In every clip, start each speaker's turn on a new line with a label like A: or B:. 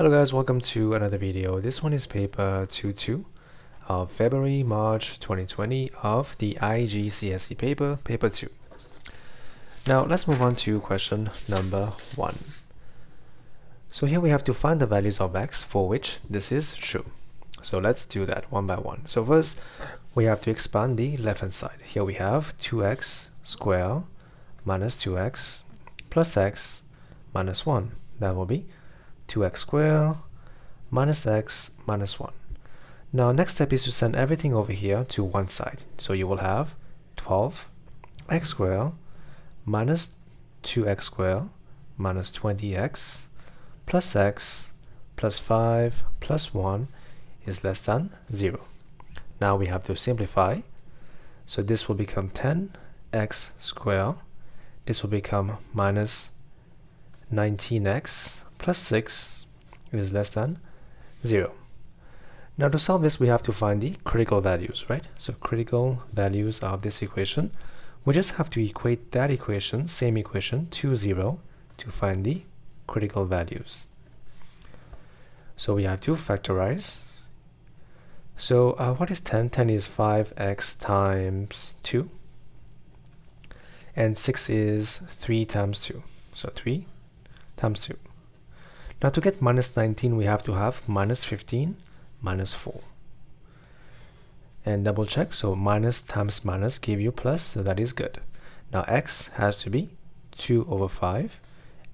A: Hello guys, welcome to another video. This one is paper 2-2 of February-March 2020 of the IGCSE paper 2. Now let's move on to question number 1. So here we have to find the values of x for which this is true. So let's do that one by one. So first we have to expand the left hand side. Here we have 2x squared minus 2x plus x minus 1. That will be 2x squared minus x minus 1. Now next step is to send everything over here to one side. So you will have 12x squared minus 2x squared minus 20x plus x plus 5 plus 1 is less than 0. Now we have to simplify. So this will become 10x squared. This will become minus 19x plus 6 is less than 0. Now to solve this, we have to find the critical values, right? So critical values of this equation, we just have to equate that equation, same equation, to 0 to find the critical values. So we have to factorize. So what is 10? 10 is 5x times 2. And 6 is 3 times 2. So 3 times 2. Now to get minus 19, we have to have minus 15 minus 4. And double check, so minus times minus give you plus, so that is good. Now x has to be 2 over 5,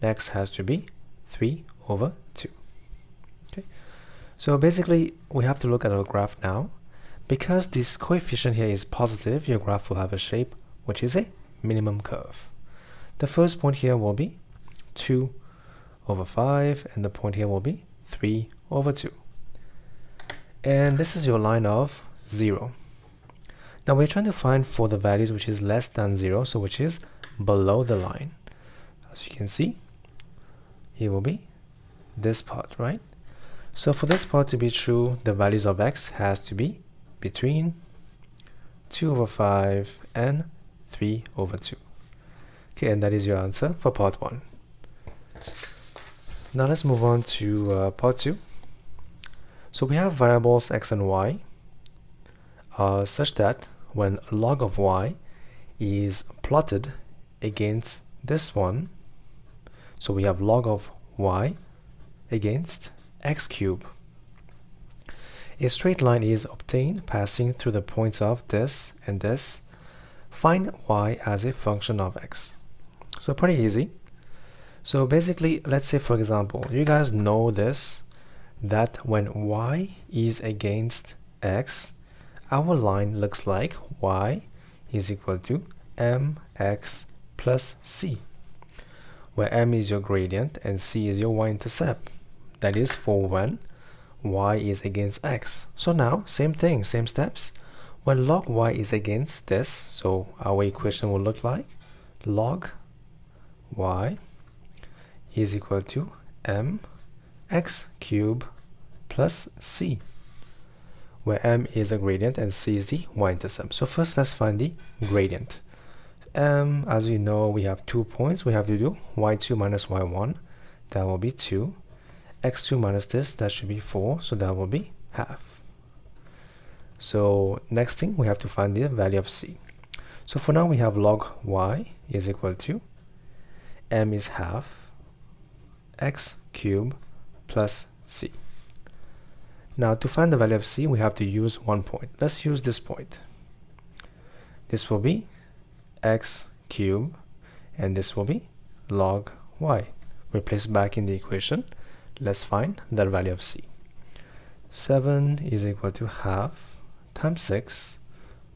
A: and x has to be 3 over 2. Okay. So basically, we have to look at our graph now. Because this coefficient here is positive, your graph will have a shape which is a minimum curve. The first point here will be 2 over 5, and the point here will be 3 over 2. And this is your line of 0. Now we're trying to find for the values which is less than 0, so which is below the line. As you can see, it will be this part, right? So for this part to be true, the values of x has to be between 2 over 5 and 3 over 2. Okay, and that is your answer for part 1. Now let's move on to part 2. So we have variables x and y such that when log of y is plotted against this one, so we have log of y against x cubed, a straight line is obtained passing through the points of this and this. Find y as a function of x. So pretty easy. So basically, let's say for example, you guys know this, that when y is against x, our line looks like y is equal to mx plus c, where m is your gradient and c is your y-intercept. That is for when y is against x. So now, same thing, same steps. When log y is against this, so our equation will look like log y is equal to mx cubed plus c, where m is the gradient and c is the y-intercept. So first let's find the gradient. As we know, we have 2 points. We have to do y2 minus y1, that will be 2. x2 minus this, that should be 4, so that will be half. So next thing, we have to find the value of c. So for now, we have log y is equal to m is half x cubed plus c. Now to find the value of c, we have to use one point. Let's use this point. This will be x cubed, and this will be log y. Replace back in the equation. Let's find the value of c. 7 is equal to half times 6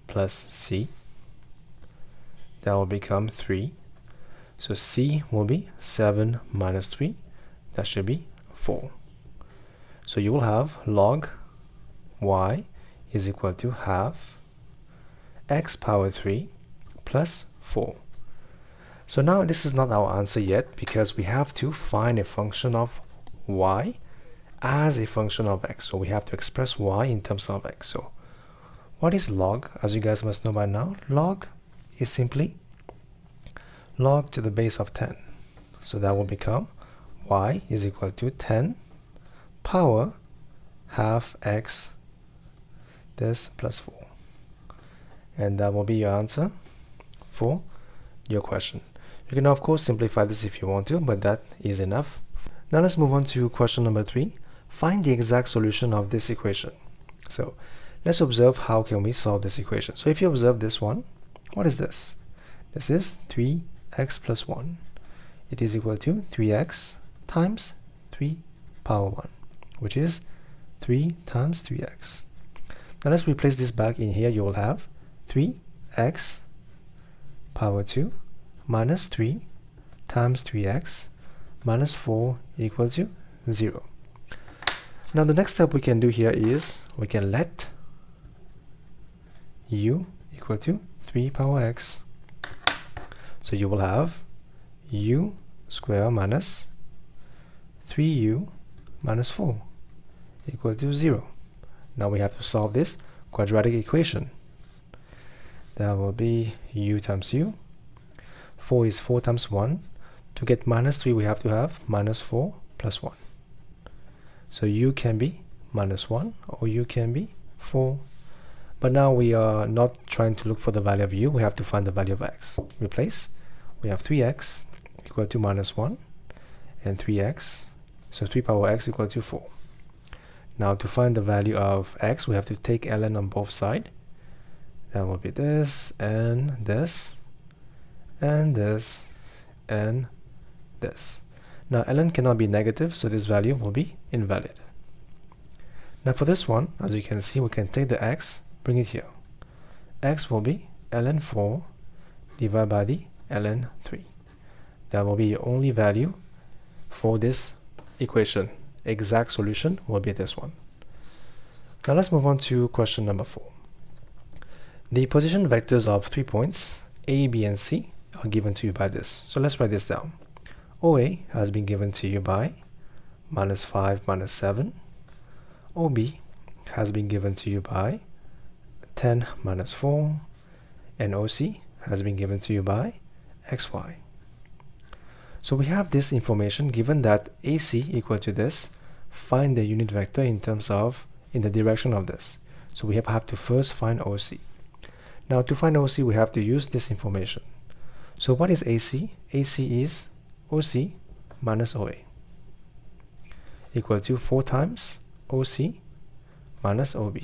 A: plus c. That will become 3. So c will be 7 minus 3. That should be 4. So you will have log y is equal to half x power 3 plus 4. So now this is not our answer yet, because we have to find a function of y as a function of x. So we have to express y in terms of x. So what is log? As you guys must know by now, log is simply log to the base of 10. So that will become y is equal to 10 power half x this plus 4. And that will be your answer for your question. You can of course simplify this if you want to, but that is enough. Now let's move on to question number 3. Find the exact solution of this equation. So let's observe how can we solve this equation. So if you observe this one, what is this? This is 3x plus 1. It is equal to 3x times 3 power 1, which is 3 times 3x. Now let's replace this back in here. You will have 3x power 2 minus 3 times 3x minus 4 equal to 0. Now the next step we can do here is we can let u equal to 3 power x. So you will have u square minus 3u minus 4 equal to 0. Now we have to solve this quadratic equation. That will be u times u. 4 is 4 times 1. To get minus 3, we have to have minus 4 plus 1. So u can be minus 1 or u can be 4. But now we are not trying to look for the value of u. We have to find the value of x. Replace. We have 3x equal to minus 1 and 3x. So 3 power x equal to 4. Now to find the value of x, we have to take ln on both sides. That will be this and this and this and this. Now ln cannot be negative, so this value will be invalid. Now for this one, as you can see, we can take the x, bring it here. X will be ln 4 divided by the ln 3. That will be your only value for this equation. Exact solution will be this one. Now let's move on to question number 4. The position vectors of 3 points A, B, and C are given to you by this. So let's write this down. OA has been given to you by minus 5, minus 7. OB has been given to you by 10, minus 4. And OC has been given to you by XY. So we have this information. Given that AC equal to this, find the unit vector in the direction of this. So we have to first find OC. Now to find OC, we have to use this information. So what is AC? AC is OC minus OA equal to 4 times OC minus OB.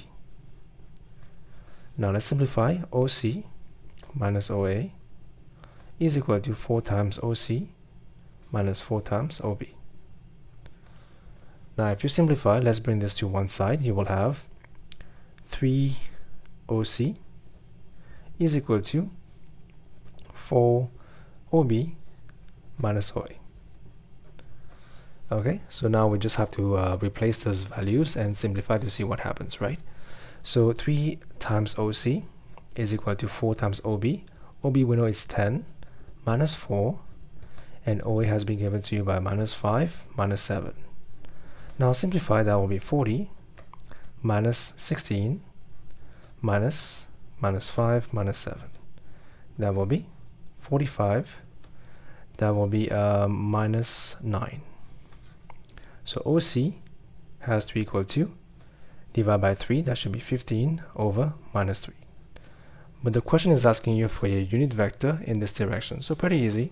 A: Now let's simplify. OC minus OA is equal to 4 times OC minus 4 times OB. Now if you simplify, let's bring this to one side. You will have 3 OC is equal to 4 OB minus OA. Okay, so now we just have to replace those values and simplify to see what happens, right? So 3 times OC is equal to 4 times OB. OB we know is 10 minus 4, and OA has been given to you by minus 5 minus 7. Now simplify, that will be 40 minus 16 minus 5 minus 7. That will be 45. That will be minus 9. So OC has to equal to, divide by 3, that should be 15 over minus 3. But the question is asking you for a unit vector in this direction. So pretty easy.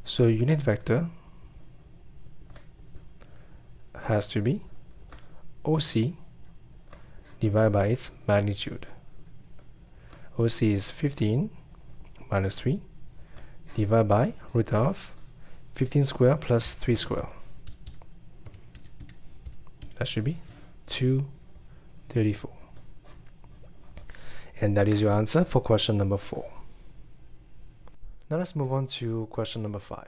A: So unit vector has to be OC divided by its magnitude. OC is 15 minus 3 divided by root of 15 square plus 3 square. That should be 234. And that is your answer for question number 4. Now let's move on to question number 5.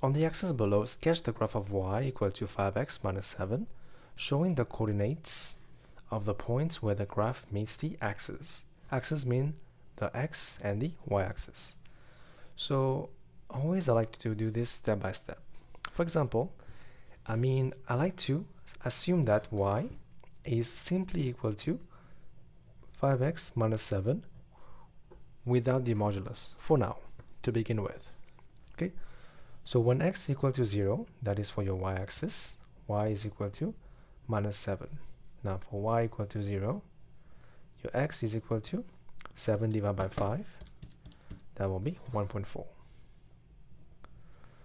A: On the axis below, sketch the graph of y equal to 5x minus 7, showing the coordinates of the points where the graph meets the axis. Axis mean the x and the y-axis. So always I like to do this step by step. For example, I like to assume that y is simply equal to 5x minus 7 without the modulus for now, to begin with. Okay, so when x equal to 0, that is for your y-axis, y is equal to minus 7. Now for y equal to 0, your x is equal to 7 divided by 5. That will be 1.4.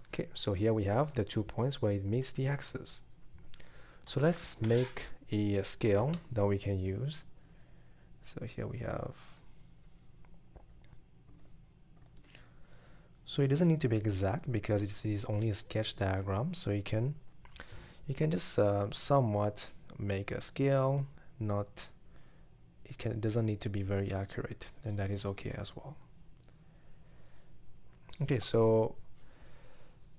A: Okay, so here we have the 2 points where it meets the axis. So let's make a scale that we can use. So here we have, so it doesn't need to be exact because it is only a sketch diagram, so you can just somewhat make a scale. It doesn't need to be very accurate, and that is okay as well. Okay, so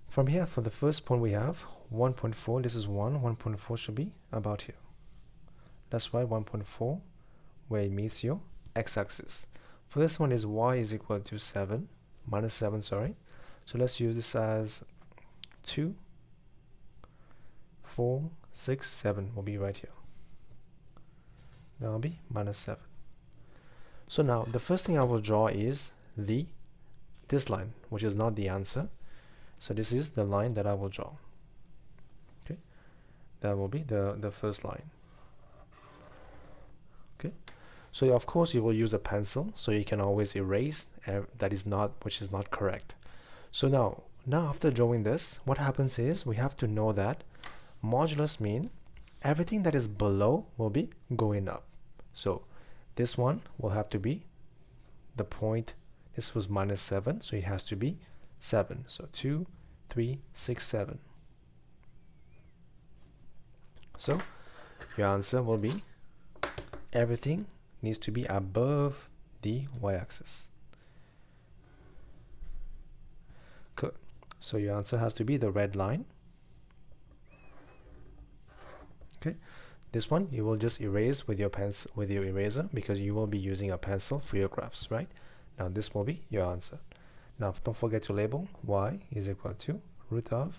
A: from here, for the first point we have 1.4, this is 1.4 should be about here. That's why 1.4 where it meets your x-axis. For this one is y is equal to 7, minus 7, sorry. So let's use this as 2, 4, 6, 7 will be right here. That will be minus 7. So now the first thing I will draw is this line, which is not the answer. So this is the line that I will draw. Okay, that will be the first line. Okay, so of course you will use a pencil, so you can always erase which is not correct. So now after drawing this, what happens is we have to know that modulus mean everything that is below will be going up. So this one will have to be the point. This was minus 7, so it has to be 7. So 2, 3, 6, 7. So your answer will be everything needs to be above the y-axis. Good. So your answer has to be the red line. Okay. This one you will just erase with your pencil, with your eraser, because you will be using a pencil for your graphs, right? Now this will be your answer. Now don't forget to label y is equal to root of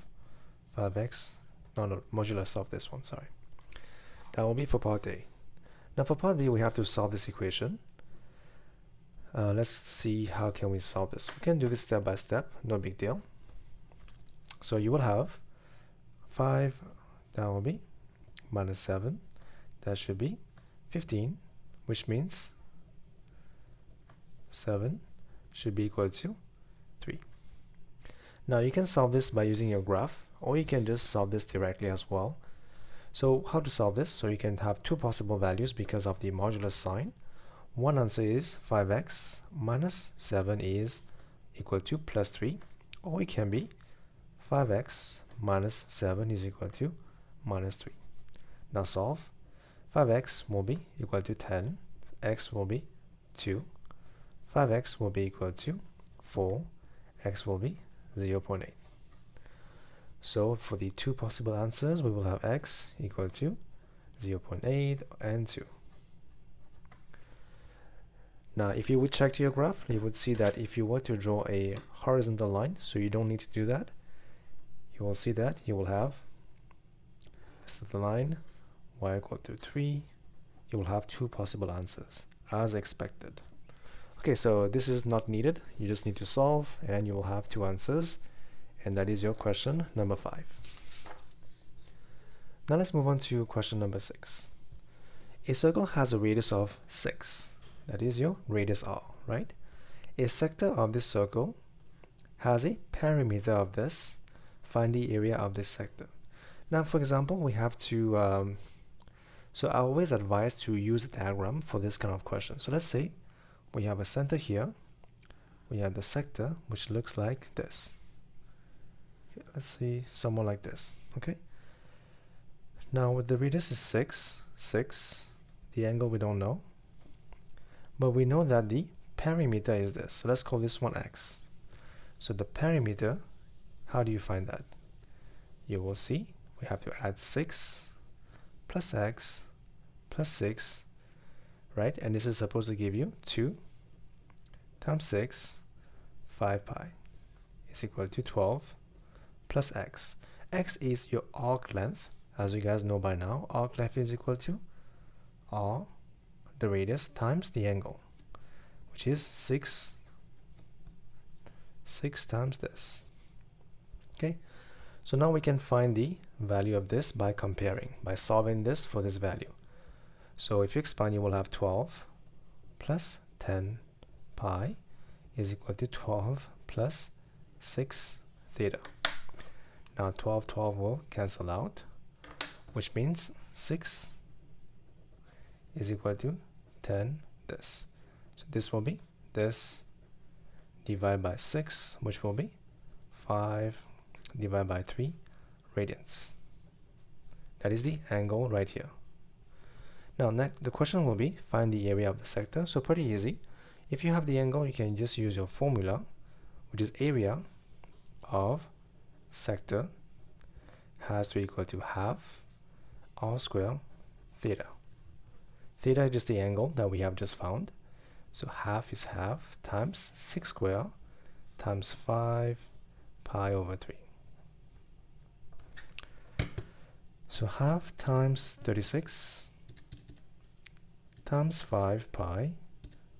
A: 5x, modulus of this one, sorry. That will be for part A. Now for part B, we have to solve this equation. Let's see how can we solve this. We can do this step by step, no big deal. So you will have 5, that will be minus 7, that should be 15, which means 7 should be equal to 3. Now you can solve this by using your graph, or you can just solve this directly as well. So how to solve this? So you can have two possible values because of the modulus sign. One answer is 5x minus 7 is equal to plus 3, or it can be 5x minus 7 is equal to minus 3. Now solve. 5x will be equal to 10, x will be 2, 5x will be equal to 4, x will be 0.8. So for the two possible answers, we will have x equal to 0.8 and 2. Now if you would check to your graph, you would see that if you were to draw a horizontal line, so you don't need to do that, you will see that you will have this is the line y equal to 3. You will have two possible answers as expected. Okay, so this is not needed. You just need to solve and you will have two answers, and that is your question number 5. Now let's move on to question number 6. A circle has a radius of 6. That is your radius r, right? A sector of this circle has a perimeter of this. Find the area of this sector. Now for example, we have to so I always advise to use a diagram for this kind of question. So let's say we have a center here, we have the sector which looks like this. Okay, let's see, somewhere like this. Okay, now with the radius is 6, the angle we don't know, but we know that the perimeter is this, so let's call this one x. So the perimeter, how do you find that? You will see we have to add 6 plus x plus 6, right? And this is supposed to give you 2 times 6, 5 pi is equal to 12 plus x. X is your arc length. As you guys know by now, arc length is equal to r, the radius, times the angle, which is 6 times this. Okay, So now we can find the value of this by comparing, by solving this for this value. So if you expand, you will have 12 plus 10 pi is equal to 12 plus 6 theta. Now 12 will cancel out, which means 6 is equal to 10 this. So this will be this divided by 6, which will be 5 divided by 3 radians. That is the angle right here. Now next, the question will be find the area of the sector. So pretty easy. If you have the angle, you can just use your formula, which is area of sector has to equal to half r square theta. Theta is just the angle that we have just found. So half is half times 6 square times 5 pi over 3. So half times 36 times 5 pi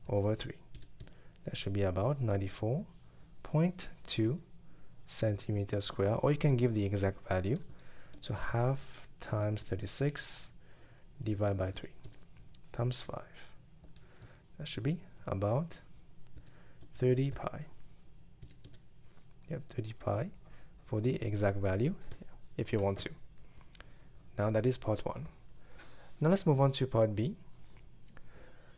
A: over 3. That should be about 94.2 centimeters square, or you can give the exact value. So half times 36 divided by 3 times 5. That should be about 30 pi. Yep, 30 pi for the exact value if you want to. Now that is part 1. Now let's move on to part B.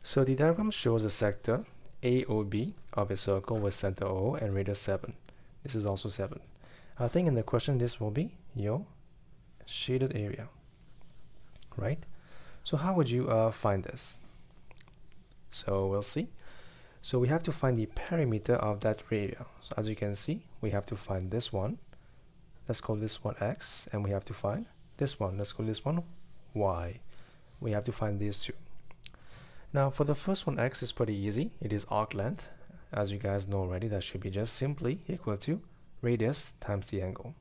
A: So the diagram shows a sector AOB of a circle with center O and radius 7. This is also 7. I think in the question this will be your shaded area, right? So how would you find this? So we'll see. So we have to find the perimeter of that area. So as you can see, we have to find this one. Let's call this one X, and we have to find this one. Let's call this one Y. We have to find these two. Now for the first one, X is pretty easy. It is arc length. As you guys know already, that should be just simply equal to radius times the angle.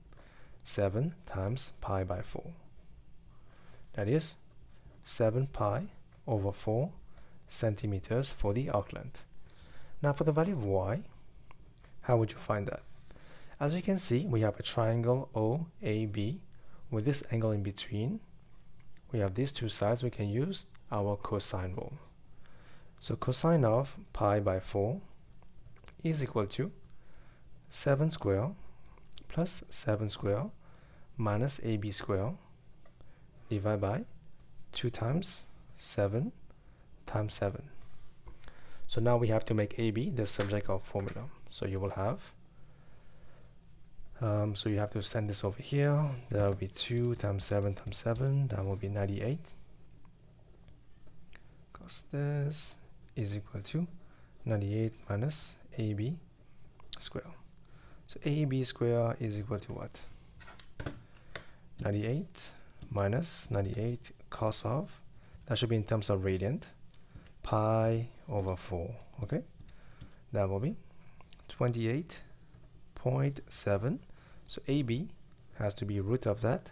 A: 7 times pi by 4. That is 7 pi over 4 centimeters for the arc length. Now for the value of Y, how would you find that? As you can see, we have a triangle OAB with this angle in between. We have these two sides. We can use our cosine rule. So cosine of pi by 4 is equal to 7 square plus 7 square minus AB square divided by 2 times 7 times 7. So now we have to make AB the subject of formula. So you will have, so you have to send this over here. That will be 2 times 7 times 7. That will be 98. Because this is equal to 98 minus AB square. So AB square is equal to what? 98 minus 98 cos of, that should be in terms of radiant, pi over 4. Okay, that will be 28.7. So AB has to be root of that.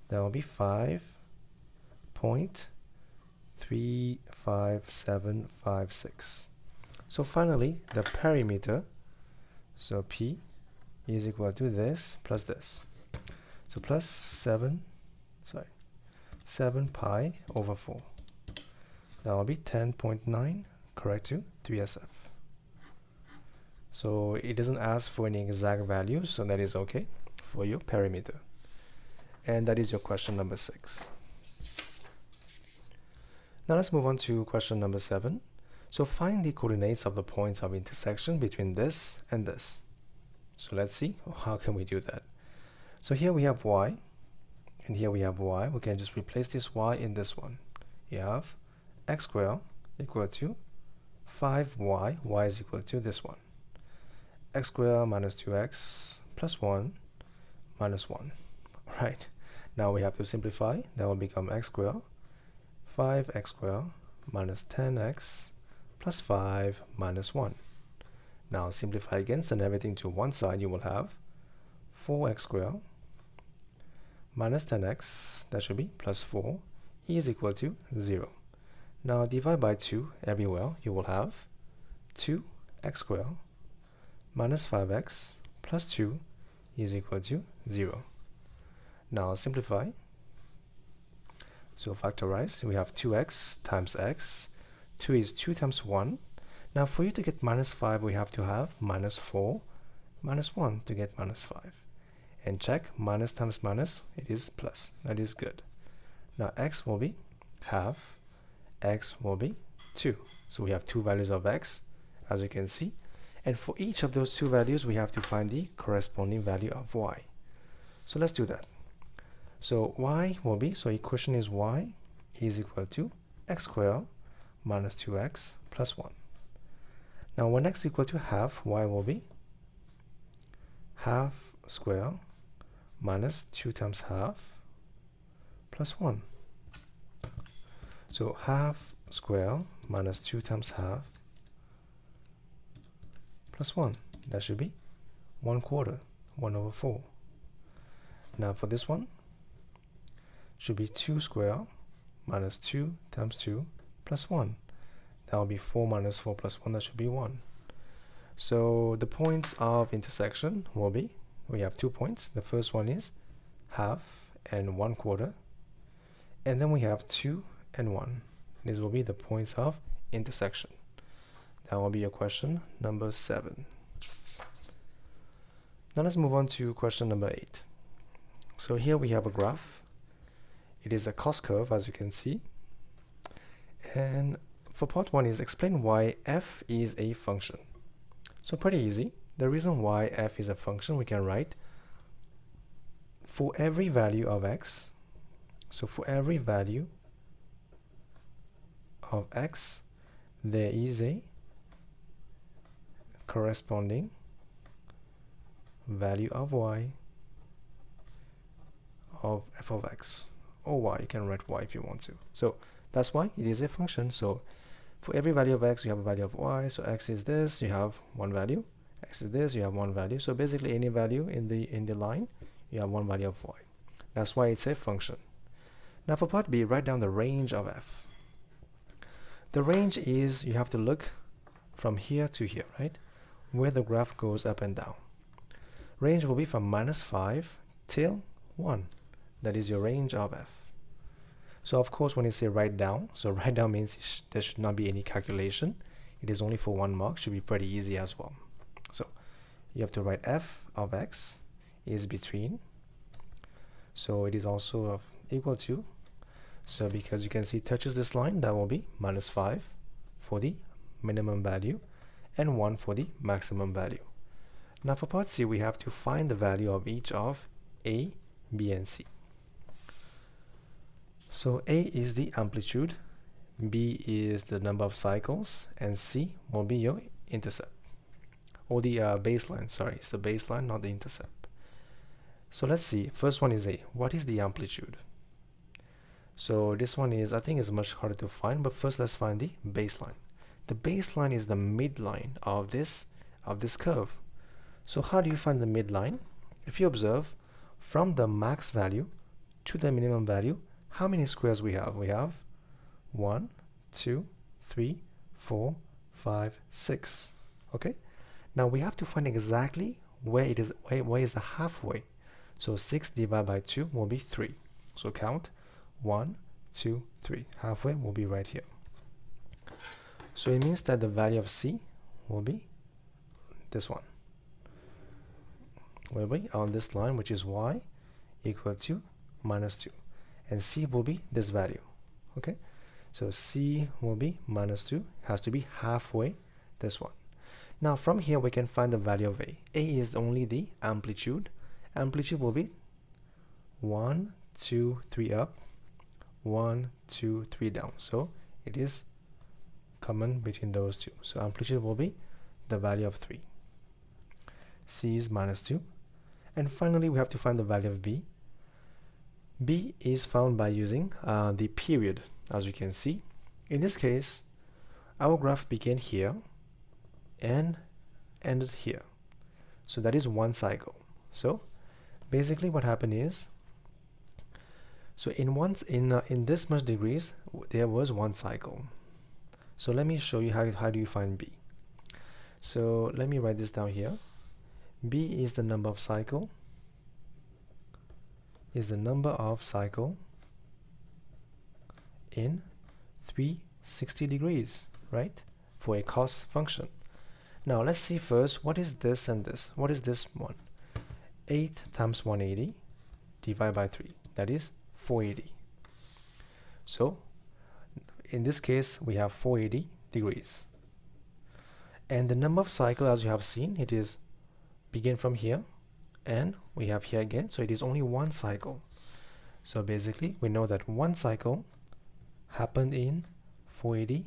A: That will be 5.35756. So finally, the perimeter, so P is equal to this plus this. So plus 7 pi over 4. That will be 10.9, correct to 3SF. So it doesn't ask for any exact values, so that is okay for your perimeter. And that is your question number 6. Now let's move on to question number 7. So find the coordinates of the points of intersection between this and this. So let's see, how can we do that? So here we have y, and here we have y. We can just replace this y in this one. You have x squared equal to 5y, y is equal to this one. X squared minus 2x plus 1 minus 1. Right, now we have to simplify. That will become x squared, 5x squared minus 10x plus 5 minus 1. Now simplify again, send everything to one side. You will have 4x squared minus 10x, that should be plus 4, is equal to 0. Now divide by 2 everywhere. You will have 2x squared minus 5x plus 2 is equal to 0. Now simplify. So factorize. We have 2x times x. 2 is 2 times 1. Now for you to get minus 5, we have to have minus 4 minus 1 to get minus 5. And check, minus times minus, it is plus. That is good. Now x will be half, x will be 2. So we have two values of x, as you can see. And for each of those two values, we have to find the corresponding value of y. So let's do that. So y will be, so equation is y is equal to x squared minus 2x plus 1. Now when x equal to half, y will be half squared minus 2 times half plus 1. So half squared minus 2 times half plus 1. That should be 1/4, 1/4. Now for this one, should be 2 squared minus 2 times 2 plus 1. That will be 4 minus 4 plus 1. That should be 1. So the points of intersection will be, we have 2 points. The first one is half and 1/4. And then we have 2 and 1. These will be the points of intersection. That will be your question number 7. Now let's move on to question number 8. So here we have a graph. It is a cost curve, as you can see. And for part 1 is explain why f is a function. So pretty easy. The reason why f is a function, we can write for every value of x. So for every value of x, there is a corresponding value of y of f of x, or y. You can write y if you want to. So that's why it is a function. So for every value of x, you have a value of y. So x is this, you have one value. X is this, you have one value. So basically any value in the line, you have one value of y. That's why it's a function. Now for part B, write down the range of f. The range is, you have to look from here to here, right? Where the graph goes up and down. Range will be from -5 till 1. That is your range of f. So of course when you say write down, so write down means there should not be any calculation. It is only for 1 mark, should be pretty easy as well. So you have to write f of x is between, so it is also equal to, so because you can see it touches this line, that will be -5 for the minimum value and 1 for the maximum value. Now for part C, we have to find the value of each of A, B, and C. So A is the amplitude, B is the number of cycles, and C will be your intercept, or the baseline. Sorry, it's the baseline, not the intercept. So let's see. First one is A. What is the amplitude? So this one is, I think it's much harder to find, but first let's find the baseline. The baseline is the midline of this curve. So how do you find the midline? If you observe from the max value to the minimum value, how many squares we have? We have 1, 2, 3, 4, 5, 6. Okay. Now we have to find exactly where it is. Where is the halfway? So 6 divided by 2 will be 3. So count 1, 2, 3. Halfway will be right here. So it means that the value of C will be this one. Will be on this line, which is y equal to -2, and C will be this value. Okay, so C will be -2, has to be halfway this one. Now from here we can find the value of A. A is only the amplitude. Amplitude will be 1, 2, 3 up, 1, 2, 3 down. So it is common between those two. So amplitude will be the value of 3. C is -2. And finally we have to find the value of B. B is found by using the period, as you can see. In this case, our graph began here and ended here. So that is one cycle. So basically what happened is, so in this much degrees, there was one cycle. So let me show you how do you find B. So let me write this down here. B is the number of cycle is the number of cycle in 360 degrees, right? For a cos function. Now let's see first, what is this and this? What is this one? 8 times 180 divided by 3, that is 480. So in this case, we have 480 degrees. And the number of cycles, as you have seen, it is begin from here, and we have here again, so it is only one cycle. So basically, we know that one cycle happened in 480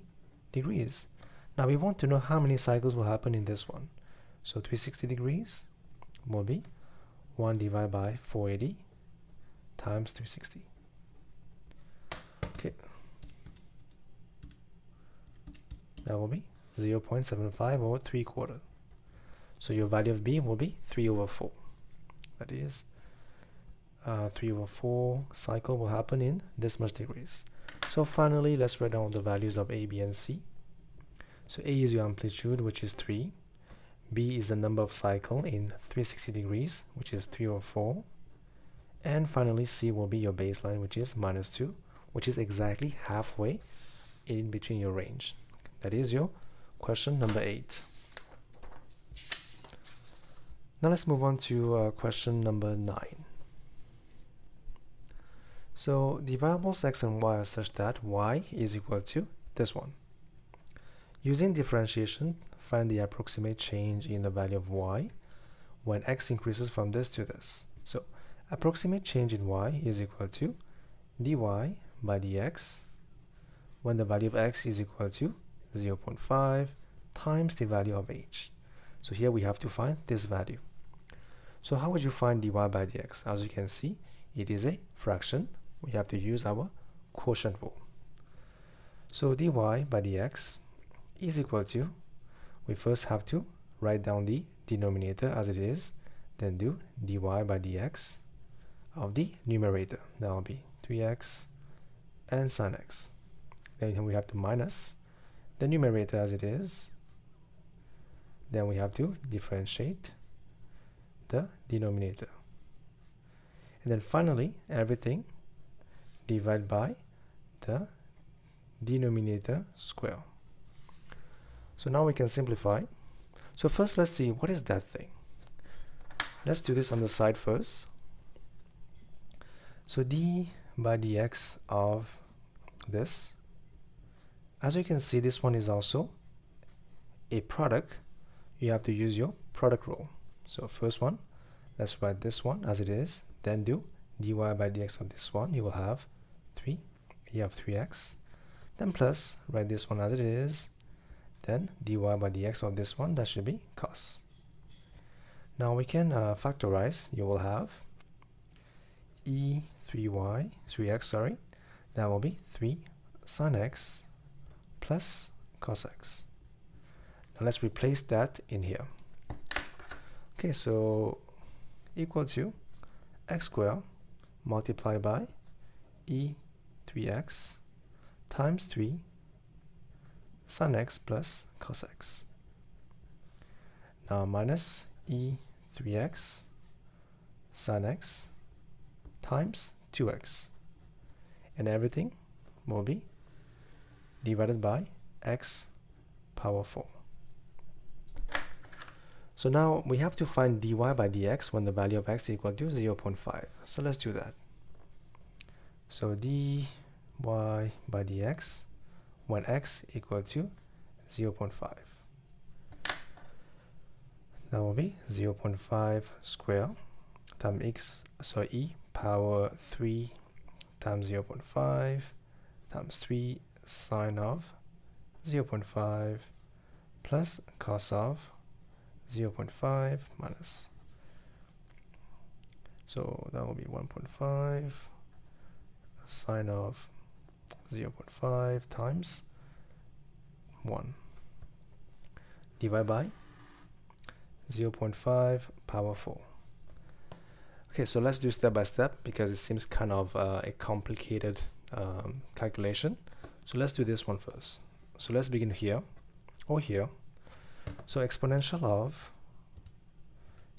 A: degrees. Now we want to know how many cycles will happen in this one. So 360 degrees will be 1 divided by 480 times 360. Okay. That will be 0.75 or 3/4. So your value of b will be 3/4. That is 3/4 cycle will happen in this much degrees. So finally, let's write down the values of a, b, and c. So a is your amplitude, which is 3. B is the number of cycle in 360 degrees, which is 3/4. And finally, c will be your baseline, which is -2, which is exactly halfway in between your range. That is your question number 8. Now let's move on to question number 9. So the variables x and y are such that y is equal to this one. Using differentiation, find the approximate change in the value of y when x increases from this to this. So approximate change in y is equal to dy by dx when the value of x is equal to 0.5 times the value of h. So here we have to find this value. So how would you find dy by dx? As you can see, it is a fraction. We have to use our quotient rule. So dy by dx is equal to, we first have to write down the denominator as it is, then do dy by dx of the numerator. That will be 3x and sine x. Then we have to minus the numerator as it is. Then we have to differentiate the denominator. And then finally, everything divided by the denominator square. So now we can simplify. So first, let's see what is that thing. Let's do this on the side first. So d by dx of this, as you can see, this one is also a product. You have to use your product rule. So first one, let's write this one as it is, then do dy by dx of this one. You will have 3, you have 3x, then plus, write this one as it is, then dy by dx of this one, that should be cos. Now we can factorize. You will have 3x, sorry, that will be 3 sine x plus cos x. Now let's replace that in here. Okay, so equal to x squared multiplied by 3x times 3 sine x plus cos x. Now minus 3x sine x times 2x, and everything will be divided by x power 4. So now we have to find dy by dx when the value of x is equal to 0.5. So let's do that. So dy by dx when x equal to 0.5. That will be 0.5 square times e power 3 times 0.5 times 3 sine of 0.5 plus cos of 0.5 minus. So that will be 1.5 sine of 0.5 times 1 divided by 0.5 power 4. Okay, so let's do step by step because it seems kind of a complicated calculation. So let's do this one first. So let's begin here or here. So exponential of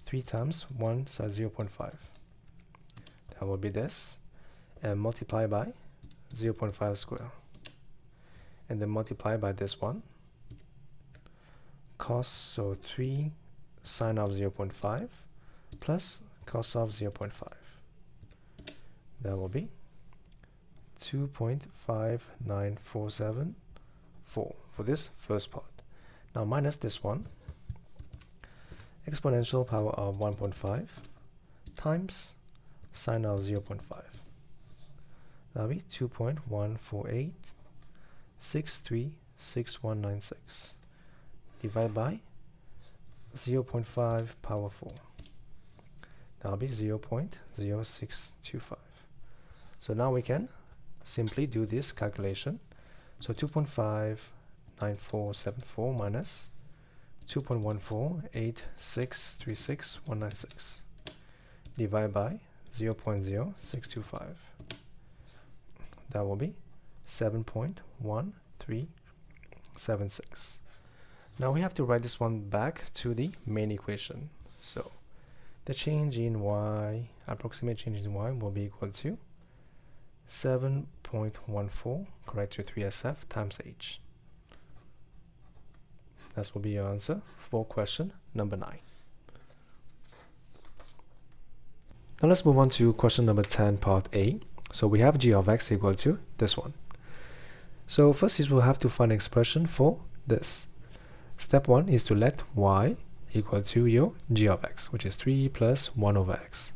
A: 3 times 1, so 0.5. that will be this, and multiply by 0.5 square, and then multiply by this one, cos, so 3 sine of 0.5 plus cos of 0.5. That will be 2.59474 for this first part. Now minus this one, exponential power of 1.5 times sine of 0.5. That will be 2.148636196 divided by 0.5 power 4. That will be 0.0625. So now we can simply do this calculation. So 2.59474 minus 2.148636196 divided by 0.0625. That will be 7.1376. Now we have to write this one back to the main equation. So the change in y, approximate change in y, will be equal to 7.14, correct to 3SF times h. That will be your answer for question number 9. Now let's move on to question number 10, part A. So we have g of x equal to this one. So first is we'll have to find an expression for this. Step 1 is to let y equal to your g of x, which is 3 plus 1 over x.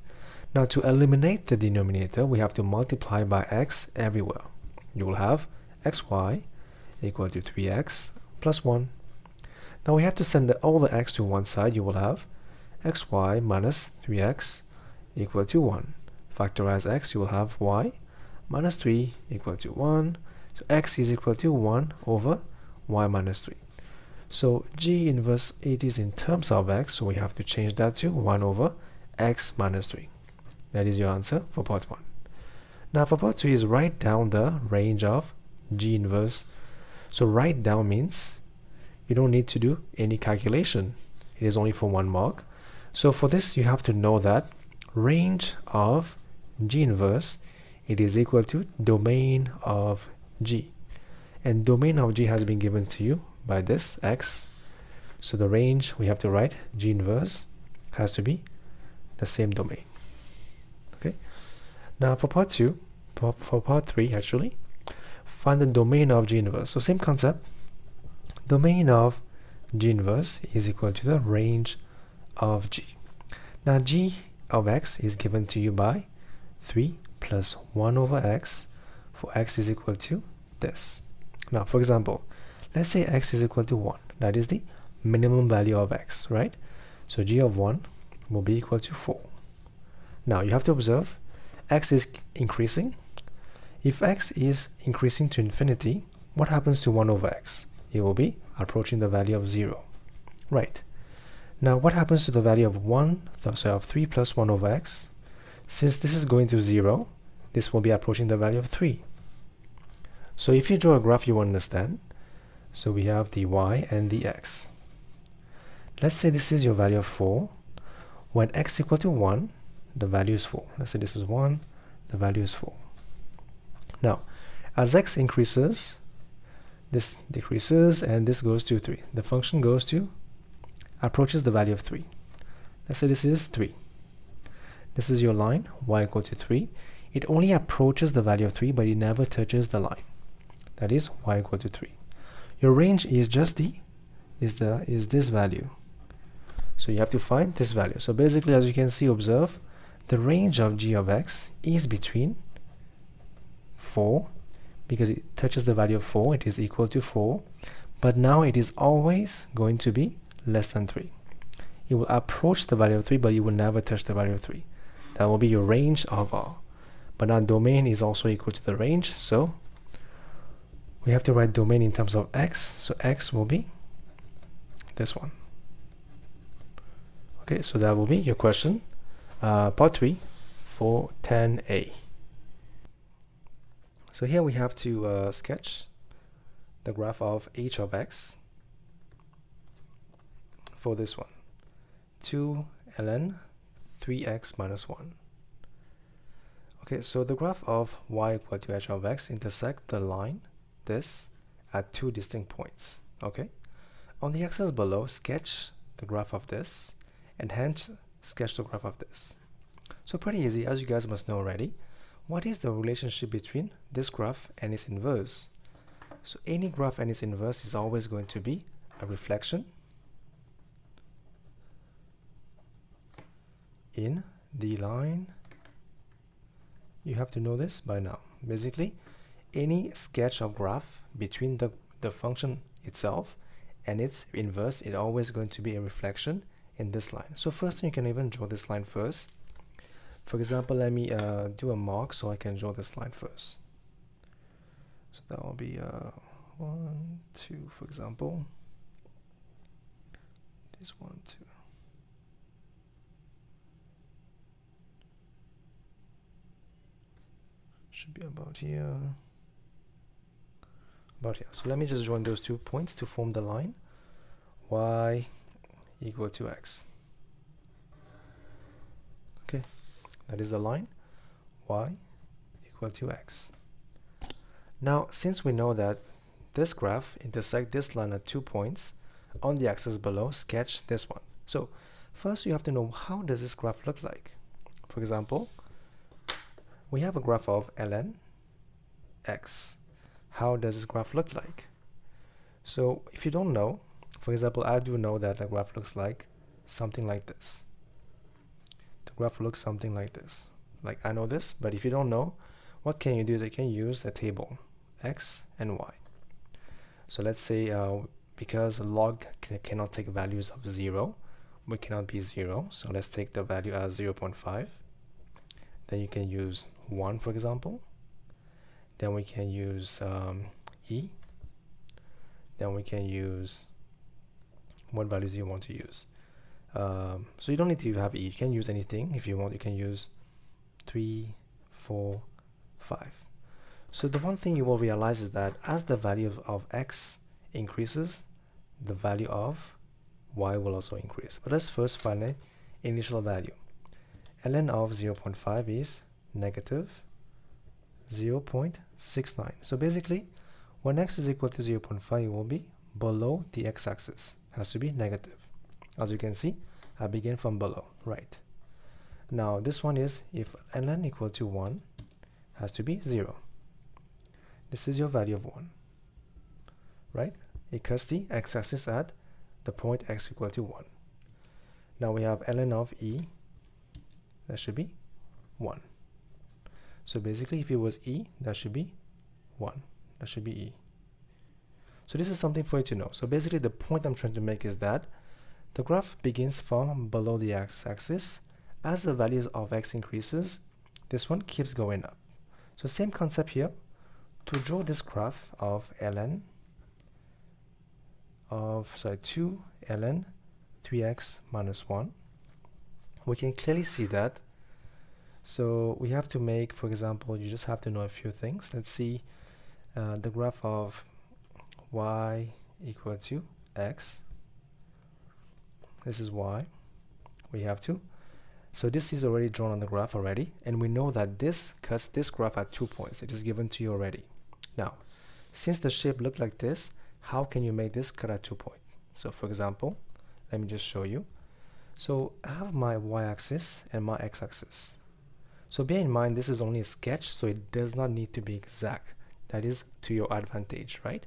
A: Now to eliminate the denominator, we have to multiply by x everywhere. You will have xy equal to 3x plus 1. Now we have to send all the x to one side. You will have xy minus 3x equal to 1. Factorize x, you will have y minus 3 equal to 1. So x is equal to 1 over y minus 3. So g inverse, it is in terms of x, so we have to change that to 1 over x minus 3. That is your answer for part 1. Now for part 2 is write down the range of g inverse. So write down means you don't need to do any calculation. It is only for 1 mark. So for this you have to know that range of g inverse, it is equal to domain of g. And domain of g has been given to you by this x. So the range, we have to write g inverse has to be the same domain. Okay. Now for part 2, for part 3 actually, find the domain of g inverse. So same concept. Domain of g inverse is equal to the range of g. Now g of x is given to you by 3 plus 1 over x, for x is equal to this. Now for example, let's say x is equal to 1. That is the minimum value of x, right? So g of 1 will be equal to 4. Now you have to observe x is increasing. If x is increasing to infinity, what happens to 1 over x? It will be approaching the value of 0. Right. Now what happens to the value of 1, so of 3 plus 1 over x? Since this is going to 0, this will be approaching the value of 3. So if you draw a graph, you will understand. So we have the y and the x. Let's say this is your value of 4. When x equal to 1, the value is 4. Let's say this is 1, the value is 4. Now, as x increases, this decreases, and this goes to 3. The function goes to, approaches the value of 3. Let's say this is 3. This is your line, y equal to 3. It only approaches the value of 3, but it never touches the line. That is y equal to 3. Your range is just is this value. So you have to find this value. So basically, as you can see, observe, the range of g of x is between 4, because it touches the value of 4, it is equal to 4, but now it is always going to be less than 3. It will approach the value of 3, but it will never touch the value of 3. That will be your range of R. But now domain is also equal to the range, so we have to write domain in terms of x. So x will be this one. Okay, so that will be your question, part 3 for 10A. So here we have to sketch the graph of h of x for this one. 2 ln 3x minus 1. Okay, so the graph of y equal to h of x intersect the line, this, at two distinct points. Okay, on the axis below, sketch the graph of this, and hence sketch the graph of this. So pretty easy, as you guys must know already. What is the relationship between this graph and its inverse? So any graph and its inverse is always going to be a reflection in the line. You have to know this by now. Basically, any sketch of graph between the function itself and its inverse is always going to be a reflection in this line. So first, you can even draw this line first. For example, let me do a mark so I can draw this line first. So that will be 1, 2, for example. This 1, 2. Should be about here. About here. So let me just join those 2 points to form the line y equal to x. Okay, that is the line y equal to x. Now, since we know that this graph intersects this line at 2 points on the axis below, sketch this one. So first you have to know, how does this graph look like? For example, we have a graph of ln x. How does this graph look like? So if you don't know, for example, I do know that the graph looks like something like this. The graph looks something like this. Like, I know this, but if you don't know, what can you do is you can use a table, x and y. So let's say because log cannot take values of 0, we cannot be 0, so let's take the value as 0.5. Then you can use 1, for example. Then we can use e. Then we can use what values you want to use. So you don't need to have e. You can use anything. If you want, you can use 3, 4, 5. So the one thing you will realize is that as the value of x increases, the value of y will also increase. But let's first find an initial value. ln of 0.5 is negative 0.69. So basically, when x is equal to 0.5, it will be below the x-axis. Has to be negative. As you can see, I begin from below, right? Now this one is, if ln equal to 1, has to be 0. This is your value of 1, right? It cuts the x-axis at the point x equal to 1. Now we have ln of e, that should be 1. So basically, if it was e, that should be 1. That should be e. So this is something for you to know. So basically, the point I'm trying to make is that the graph begins from below the x-axis. As the values of x increases, this one keeps going up. So same concept here. To draw this graph of ln of 2 ln 3x minus 1, we can clearly see that. So we have to make, for example, you just have to know a few things. Let's see the graph of y equal to x. This is y. We have to. So this is already drawn on the graph already, and we know that this cuts this graph at 2 points. It is given to you already. Now, since the shape looked like this, how can you make this cut at 2 points? So for example, let me just show you. So I have my y-axis and my x-axis. So bear in mind, this is only a sketch, so it does not need to be exact. That is to your advantage, right?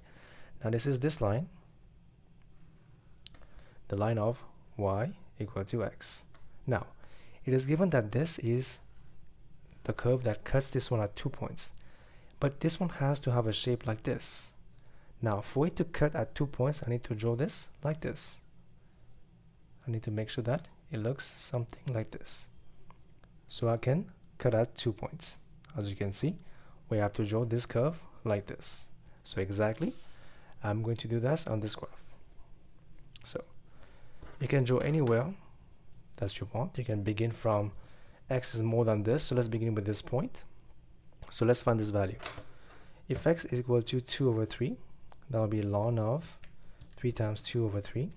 A: Now this is this line, the line of y equal to x. Now, it is given that this is the curve that cuts this one at 2 points. But this one has to have a shape like this. Now, for it to cut at 2 points, I need to draw this like this. I need to make sure that it looks something like this. So I can cut at 2 points. As you can see, we have to draw this curve like this. So exactly, I'm going to do this on this graph. So you can draw anywhere that you want. You can begin from x is more than this. So let's begin with this point. So let's find this value. If x is equal to 2 over 3, that will be ln of 3 times 2 over 3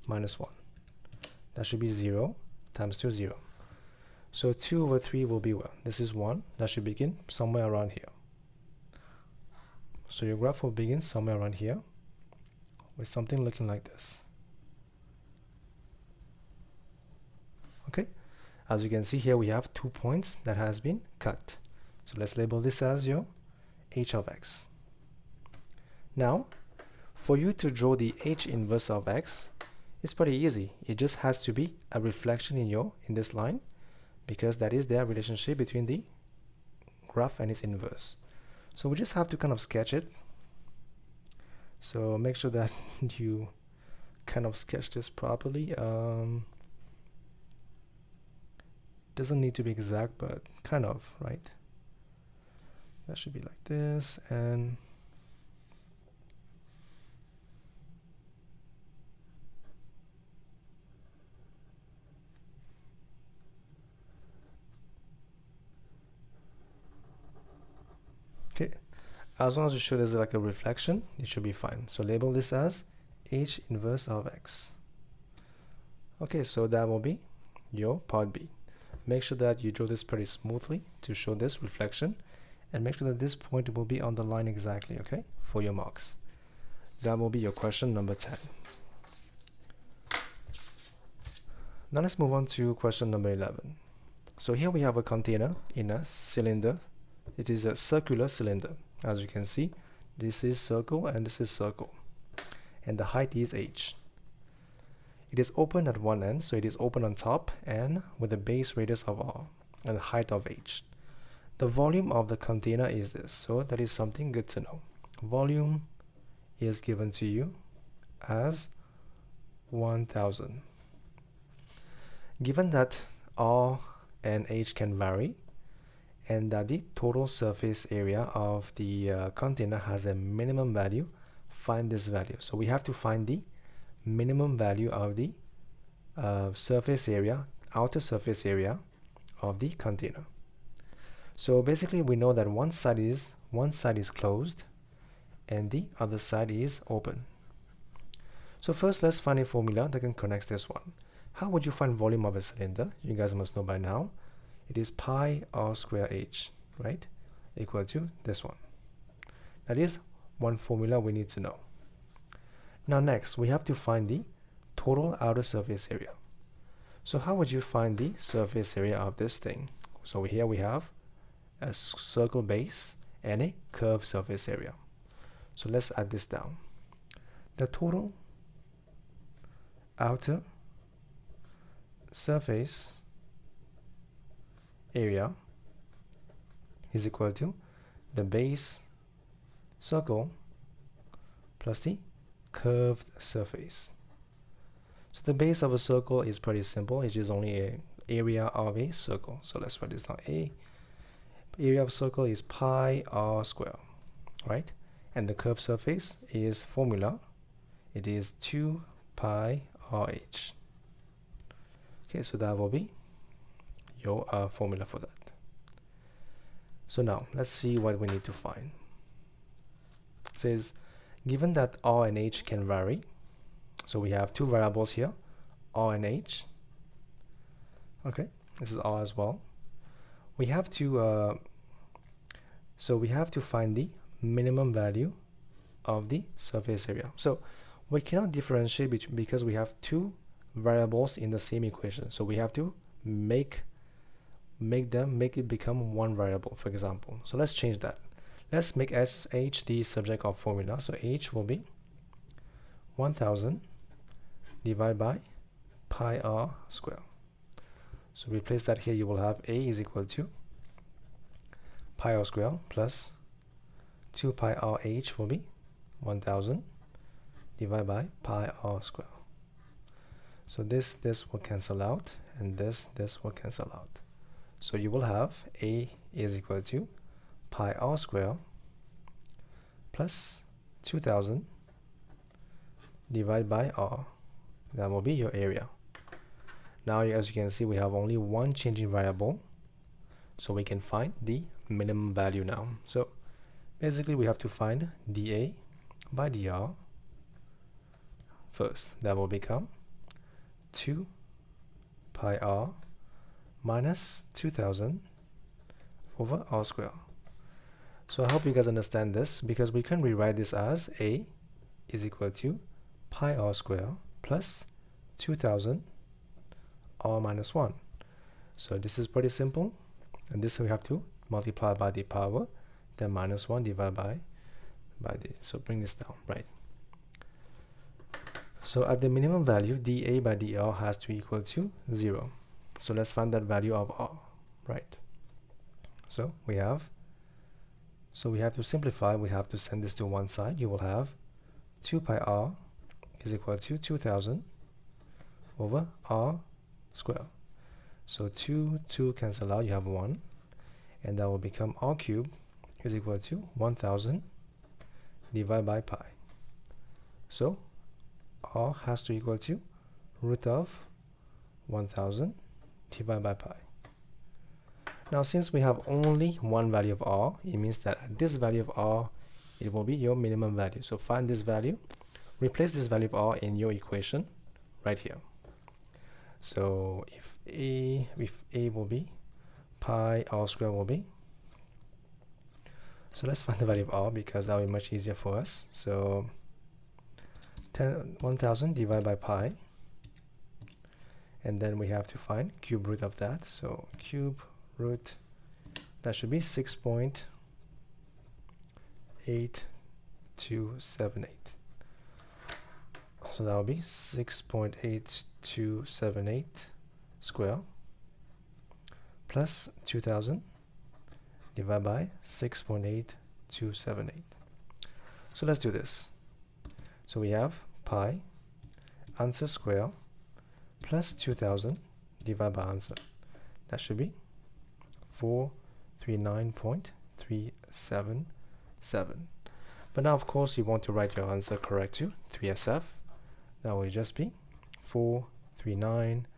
A: minus 1. That should be 0 times 2, 0. So 2 over 3 will be what? This is 1. That should begin somewhere around here. So your graph will begin somewhere around here with something looking like this. Okay, as you can see here, we have 2 points that has been cut. So let's label this as your h of x. Now, for you to draw the h inverse of x, it's pretty easy. It just has to be a reflection in this line, because that is the relationship between the graph and its inverse. So we just have to kind of sketch it. So make sure that you kind of sketch this properly. Doesn't need to be exact, but kind of, right? That should be like this, and okay, as long as you show there's like a reflection, it should be fine. So label this as h inverse of x. Okay, so that will be your part B. Make sure that you draw this pretty smoothly to show this reflection, and make sure that this point will be on the line exactly, okay, for your marks. That will be your question number 10. Now let's move on to question number 11. So here we have a container in a cylinder. It is a circular cylinder. As you can see, this is circle and this is circle, and the height is h. It is open at one end, so it is open on top and with a base radius of r and the height of h. The volume of the container is this, so that is something good to know. Volume is given to you as 1000. Given that r and h can vary, and that the total surface area of the container has a minimum value, find this value. So we have to find the minimum value of the surface area, outer surface area of the container. So basically we know that one side is closed and the other side is open. So first let's find a formula that can connect this one. How would you find volume of a cylinder? You guys must know by now. It is pi r square h, right? Equal to this one. That is one formula we need to know. Now next, we have to find the total outer surface area. So how would you find the surface area of this thing? So here we have a circle base and a curved surface area. So let's add this down. The total outer surface area is equal to the base circle plus the curved surface. So the base of a circle is pretty simple. It is only an area of a circle. So let's write this down. Area of a circle is pi r square, right? And the curved surface is formula. It is 2 pi r h. Okay, so that will be your formula for that. So now let's see what we need to find. It says given that r and h can vary, so we have two variables here, r and h. Okay, this is r as well. We have to find the minimum value of the surface area. So we cannot differentiate because we have two variables in the same equation. So we have to make it become one variable, for example. So let's change that. Let's make h the subject of formula. So h will be 1000 divided by pi r square. So replace that here. You will have a is equal to pi r square plus 2 pi r h will be 1000 divided by pi r square. So this will cancel out, and this will cancel out. So you will have a is equal to pi r square plus 2000 divided by r. That will be your area. Now as you can see, we have only one changing variable, so we can find the minimum value now. So basically we have to find dA by dr first. That will become 2 pi r minus 2000 over r square. So I hope you guys understand this, because we can rewrite this as a is equal to pi r square plus 2000 r minus 1. So this is pretty simple, and this we have to multiply by the power, then minus 1 divided by the, so bring this down, right? So at the minimum value, dA by dr has to equal to 0. So let's find that value of r, right? So we have to simplify. We have to send this to one side. You will have 2 pi r is equal to 2000 over r square. So 2 cancel out, you have 1, and that will become r cubed is equal to 1000 divided by pi. So r has to equal to root of 1000 divided by pi. Now since we have only one value of r, it means that at this value of r, it will be your minimum value. So find this value, replace this value of r in your equation right here. So if a will be pi, r square will be, so let's find the value of r, because that will be much easier for us. So 1000 divided by pi, and then we have to find cube root of that. So cube root, that should be 6.8278. So that will be 6.8278 square plus 2000 divided by 6.8278. So let's do this. So we have pi answer square plus 2000 divided by answer. That should be 439.377. But now of course you want to write your answer correct to 3SF. That will just be 439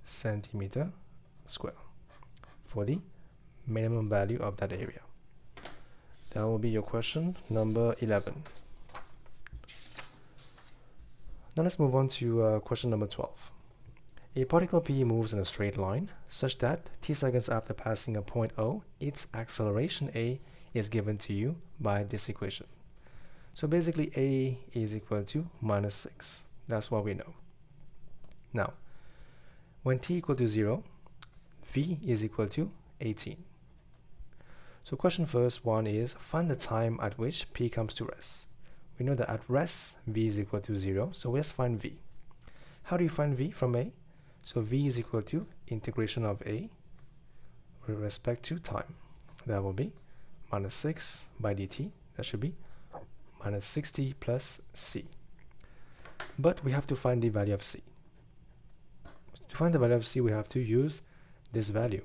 A: centimeter square for the minimum value of that area. That will be your question number 11. Now let's move on to question number 12. A particle P moves in a straight line such that t seconds after passing a point O, its acceleration A is given to you by this equation. So basically A is equal to minus 6. That's what we know. Now, when t equal to 0, V is equal to 18. So question first one is, find the time at which P comes to rest. We know that at rest, V is equal to 0, so let's find V. How do you find V from A? So V is equal to integration of A with respect to time. That will be minus 6 by dt. That should be minus 60 plus C. But we have to find the value of C. To find the value of C, we have to use this value.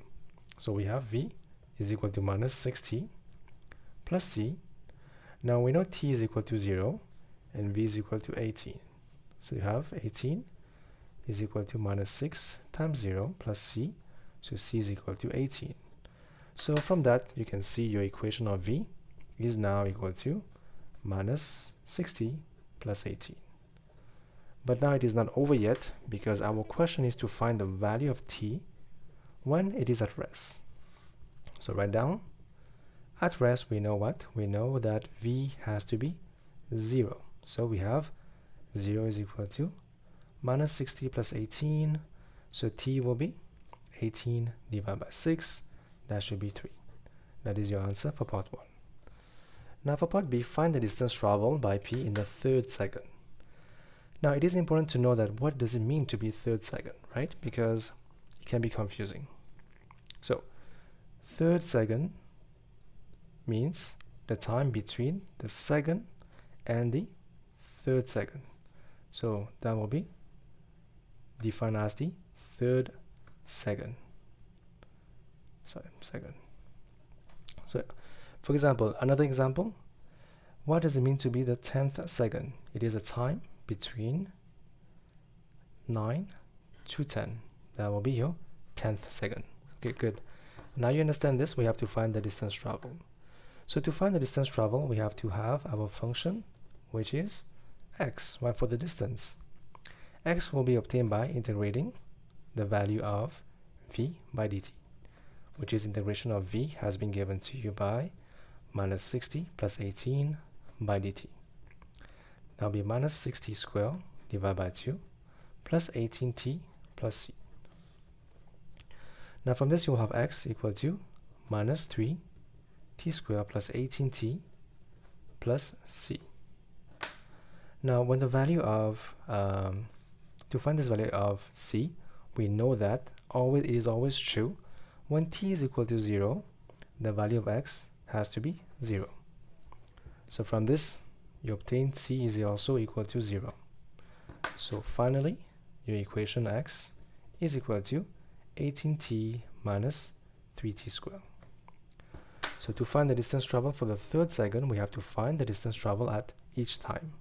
A: So we have V is equal to minus 60 plus C. Now we know t is equal to 0 and V is equal to 18. So you have 18 is equal to minus 6 times 0 plus C. So C is equal to 18. So from that, you can see your equation of V is now equal to minus 60 plus 18. But now it is not over yet, because our question is to find the value of t when it is at rest. So write down, at rest we know what? We know that V has to be 0. So we have 0 is equal to minus 60 plus 18. So t will be 18 divided by 6. That should be 3. That is your answer for part 1. Now for part B, find the distance traveled by P in the third second. Now it is important to know that what does it mean to be third second, right? Because it can be confusing. So third second means the time between the second and the third second. So that will be defined as the third second. Second. So for example, another example, what does it mean to be the 10th second? It is a time between 9 to 10. That will be your 10th second. Okay, good. Now you understand this, we have to find the distance traveled. So to find the distance traveled, we have to have our function, which is x, right, for the distance. X will be obtained by integrating the value of v by dt, which is integration of v has been given to you by minus 60 plus 18 by dt. That'll be minus 60 squared divided by 2 plus 18t plus c. Now from this you'll have x equal to minus 3 t squared plus 18t plus c. Now when the value of to find this value of c, we know that it is always true when t is equal to 0, the value of x has to be 0. So from this you obtain c is also equal to 0. So finally your equation x is equal to 18t minus 3t squared. So to find the distance traveled for the third second, we have to find the distance traveled at each time.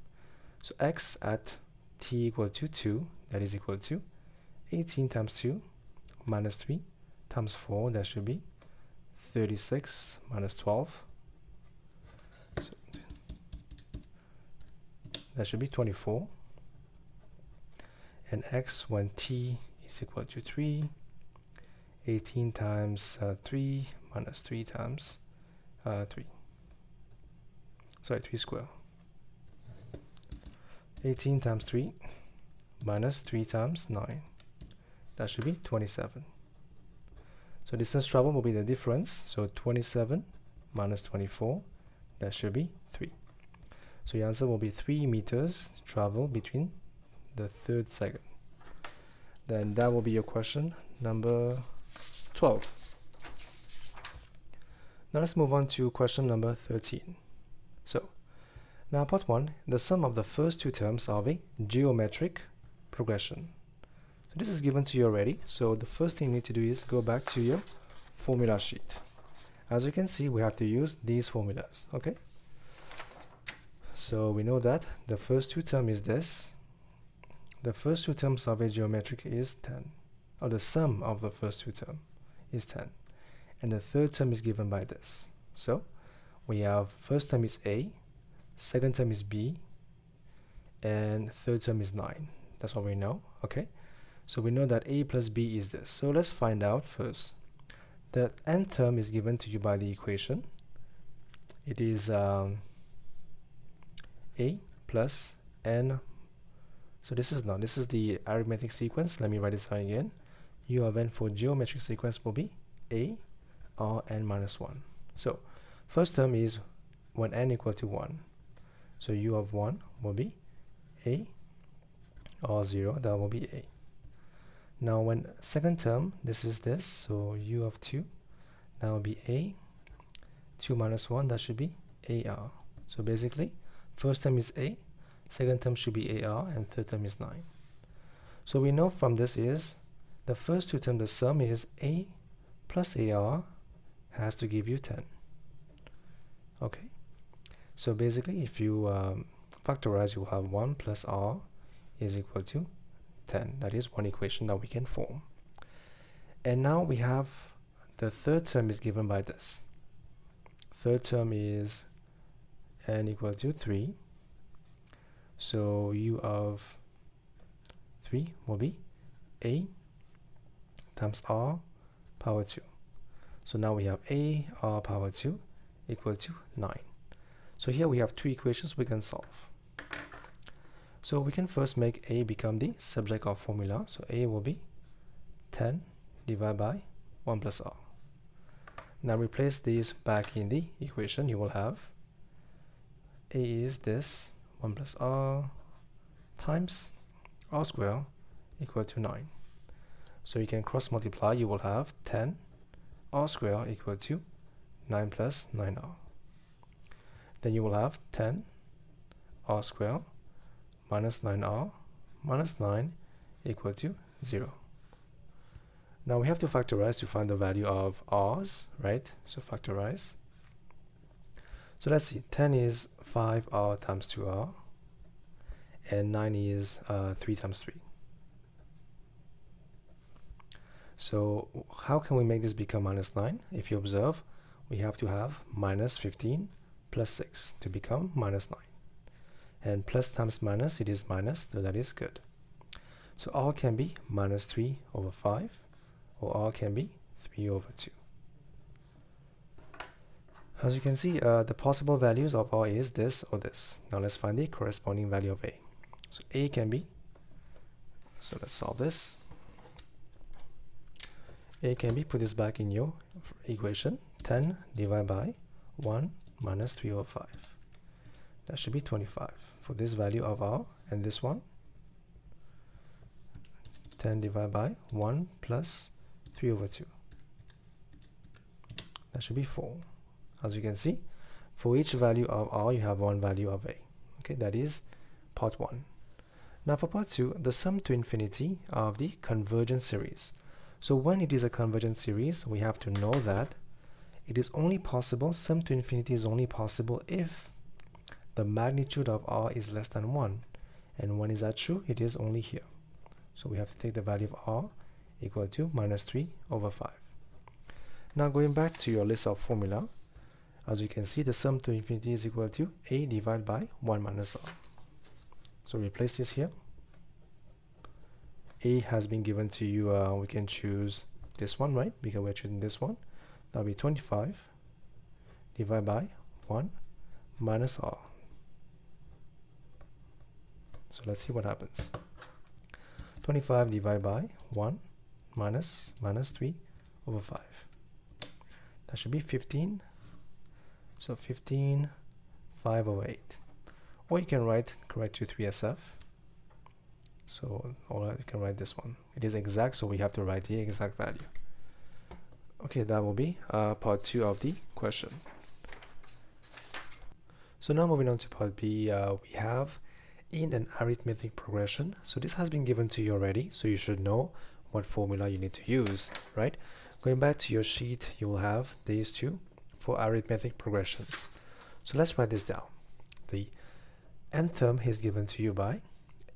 A: So x at t equal to 2, that is equal to 18 times 2 minus 3 times 4, that should be 36 minus 12. So that should be 24. And x when t is equal to 3, 18 times 3 minus 3 times 3 squared. 18 times 3 minus 3 times 9, that should be 27. So distance traveled will be the difference, so 27 minus 24, that should be 3. So your answer will be 3 meters traveled between the third second. Then that will be your question number 12. Now let's move on to question number 13. So now part 1, the sum of the first two terms of a geometric progression. So this is given to you already, so the first thing you need to do is go back to your formula sheet. As you can see, we have to use these formulas, okay? So we know that the first two terms is this. The first two terms of a geometric is 10, or the sum of the first two terms is 10. And the third term is given by this. So we have first term is a, second term is b, and third term is 9. That's what we know, okay? So we know that a plus b is this. So let's find out first. The nth term is given to you by the equation. It is a plus n. So this is the arithmetic sequence. Let me write this down again. U of n for geometric sequence will be a or n minus 1. So first term is when n equal to 1. So u of 1 will be a or 0, that will be a. Now when second term, this is this, so u of 2, that will be a, 2 minus 1, that should be ar. So basically, first term is a, second term should be ar, and third term is 9. So we know from this is, the first two terms, the sum is a plus ar has to give you 10. Okay, so basically if you factorize, you have 1 plus r is equal to 10. That is one equation that we can form. And now we have the third term is given by this. Third term is n equal to 3. So u of 3 will be a times r power 2. So now we have a r power 2 equal to 9. So here we have two equations we can solve. So we can first make a become the subject of formula. So a will be 10 divided by 1 plus r. Now replace these back in the equation. You will have a is this 1 plus r times r squared equal to 9. So you can cross multiply. You will have 10 r squared equal to 9 plus 9r. Then you will have 10 r squared minus 9r minus 9 equal to 0. Now we have to factorize to find the value of r's, right? So factorize. So let's see, 10 is 5r times 2r, and 9 is 3 times 3. So how can we make this become minus 9? If you observe, we have to have minus 15 plus 6 to become minus 9. And plus times minus, it is minus, so that is good. So r can be minus 3 over 5, or r can be 3 over 2. As you can see, the possible values of r is this or this. Now let's find the corresponding value of a. So a can be, so let's solve this. A can be, put this back in your equation, 10 divided by 1 minus 3 over 5. That should be 25 for this value of r, and this one, 10 divided by 1 plus 3 over 2. That should be 4. As you can see, for each value of r, you have one value of a. Okay, that is part 1. Now for part 2, the sum to infinity of the convergent series. So when it is a convergent series, we have to know that it is only possible, sum to infinity is only possible if the magnitude of r is less than 1. And when is that true? It is only here. So we have to take the value of r equal to minus 3 over 5. Now going back to your list of formula, as you can see, the sum to infinity is equal to a divided by 1 minus r. So replace this here. A has been given to you, we can choose this one, right? Because we're choosing this one. That'll be 25 divided by 1 minus r. So let's see what happens. 25 divided by 1 minus 3 over 5. That should be 15. So 15, 5 over 8. Or you can write correct to 3SF. So or you can write this one. It is exact, so we have to write the exact value. Okay, that will be part 2 of the question. So now moving on to part B, we have in an arithmetic progression. So this has been given to you already, so you should know what formula you need to use, right? Going back to your sheet, you will have these two for arithmetic progressions. So let's write this down. The nth term is given to you by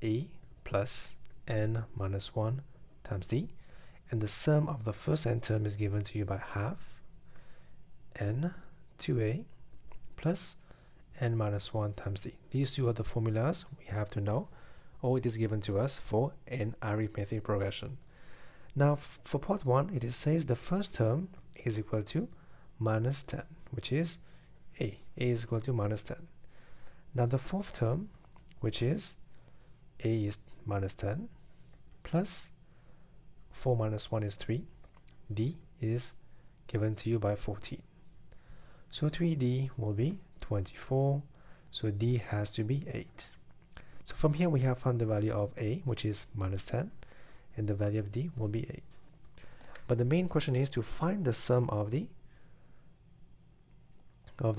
A: a plus n minus 1 times d, and the sum of the first n term is given to you by half n 2a plus n minus 1 times d. These two are the formulas we have to know, or it is given to us for an arithmetic progression. Now for part 1, it says the first term is equal to minus 10, which is a is equal to minus 10. Now the fourth term, which is a is minus 10 plus 4 minus 1 is 3, d is given to you by 14. So 3d will be 24, so d has to be 8. So from here we have found the value of a, which is minus 10, and the value of d will be 8. But the main question is to find the sum of the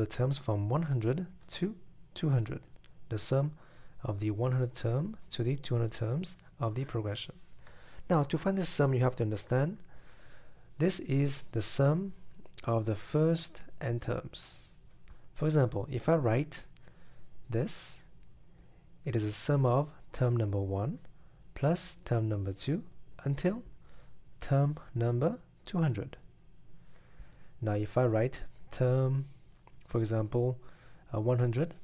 A: terms from 100 to 200, the sum of the 100 term to the 200 terms of the progression. Now to find this sum, you have to understand this is the sum of the first n terms. For example, if I write this, it is a sum of term number 1 plus term number 2 until term number 200. Now if I write term, for example, 100,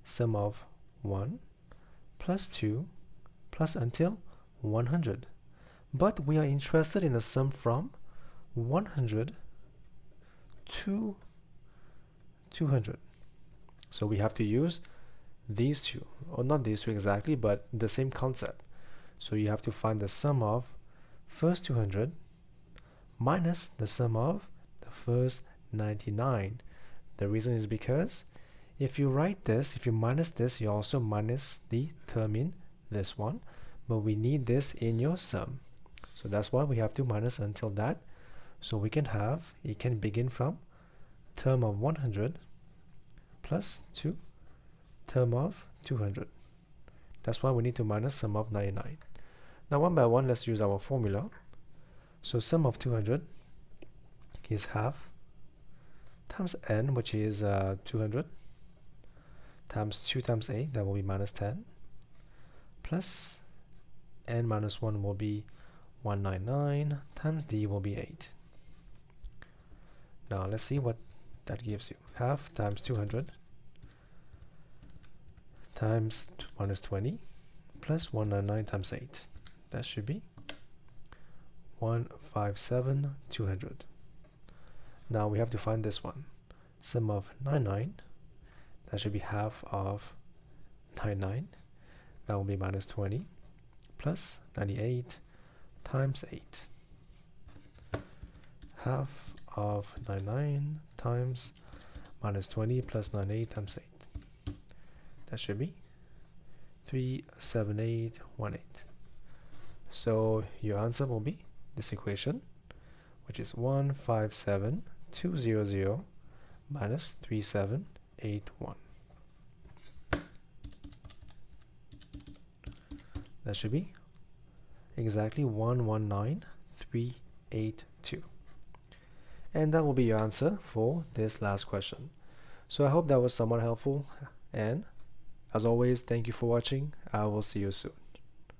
A: sum of 1 plus 2 plus until 100. But we are interested in the sum from 100 to 200. So we have to use these two, or not these two exactly, but the same concept. So you have to find the sum of first 200 minus the sum of the first 99. The reason is because if you write this, if you minus this, you also minus the term in this one, but we need this in your sum. So that's why we have to minus until that. So we can have, it can begin from term of 100 plus 2 term of 200. That's why we need to minus sum of 99. Now one by one, let's use our formula. So sum of 200 is half times n, which is 200, times 2 times a, that will be minus 10, plus n minus 1 will be 199, times d will be 8. Now let's see what that gives you. Half times 200 times minus 20 plus 199 times 8. That should be 157,200. Now we have to find this one. Sum of 99, that should be half of 99. That will be minus 20 plus 98 times 8. Half of 99 times minus 20 plus 98 times 8. That should be 37818. So your answer will be this equation, which is 157,200 minus 3781. That should be exactly 119382. And that will be your answer for this last question. So I hope that was somewhat helpful, and as always, thank you for watching. I will see you soon.